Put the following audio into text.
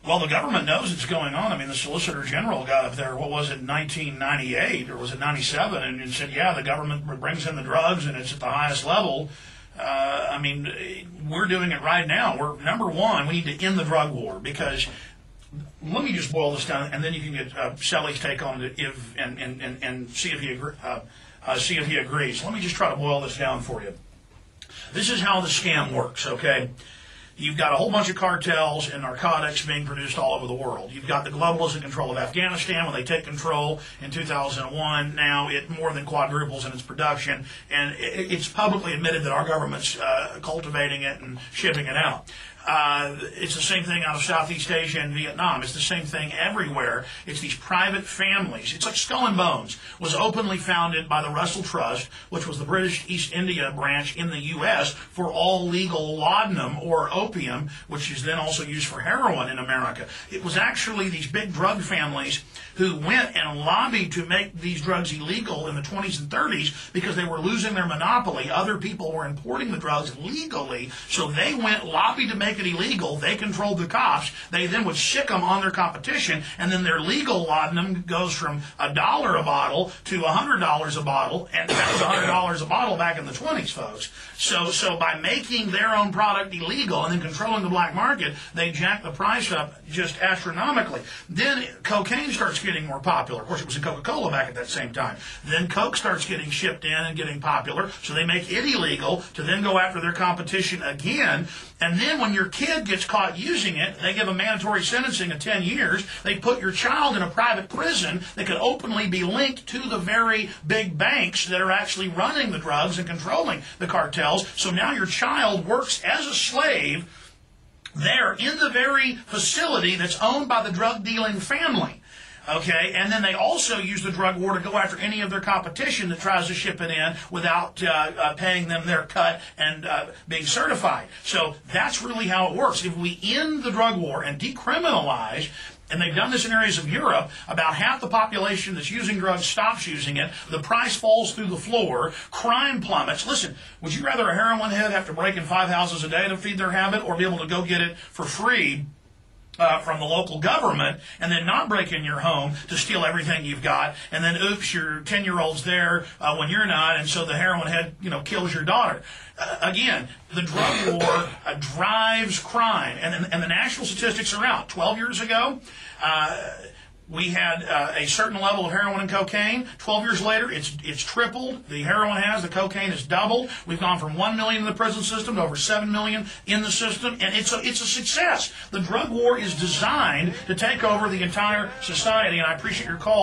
Well, the government knows it's going on. I mean, the Solicitor General got up there, what was it, 1998, or was it 97, and said, yeah, the government brings in the drugs, and it's at the highest level. I mean, we're doing it right now. We're, number one, we need to end the drug war, because let me just boil this down, and then you can get Sally's take on it and see if he agrees. Let me just try to boil this down for you. This is how the scam works, okay? You've got a whole bunch of cartels and narcotics being produced all over the world. You've got the globalists in control of Afghanistan. When they take control in 2001, now it more than quadruples in its production, and it's publicly admitted that our government's cultivating it and shipping it out. It's the same thing out of Southeast Asia and Vietnam. It's the same thing everywhere. It's these private families. It's like Skull and Bones was openly founded by the Russell Trust, which was the British East India branch in the U.S. for all legal laudanum or opium, which is then also used for heroin in America. It was actually these big drug families who went and lobbied to make these drugs illegal in the 20s and 30s because they were losing their monopoly. Other people were importing the drugs legally, so they went lobbied to make it illegal. They controlled the cops. They then would sick them on their competition, and then their legal laudanum goes from $1 a bottle to $100 a bottle, and that was $100 a bottle back in the 20s, folks. So by making their own product illegal and then controlling the black market, they jacked the price up just astronomically. Then cocaine starts getting more popular. Of course, it was in Coca-Cola back at that same time. Then Coke starts getting shipped in and getting popular, so they make it illegal to then go after their competition again. And then when your kid gets caught using it, they give a mandatory sentencing of 10 years. They put your child in a private prison that could openly be linked to the very big banks that are actually running the drugs and controlling the cartels. So now your child works as a slave there in the very facility that's owned by the drug dealing family. Okay, and then they also use the drug war to go after any of their competition that tries to ship it in without paying them their cut and being certified. So that's really how it works. If we end the drug war and decriminalize, and they've done this in areas of Europe, about half the population that's using drugs stops using it, the price falls through the floor, crime plummets. Listen, would you rather a heroin head have to break in 5 houses a day to feed their habit, or be able to go get it for free from the local government, and then not break in your home to steal everything you've got, and then oops, your 10-year-old's there when you're not, and so the heroin head, kills your daughter. Again, the drug war drives crime, and the national statistics are out. 12 years ago, we had a certain level of heroin and cocaine. 12 years later, it's tripled. The heroin has, the cocaine has doubled. We've gone from 1 million in the prison system to over 7 million in the system, and it's a success. The drug war is designed to take over the entire society, and I appreciate your call.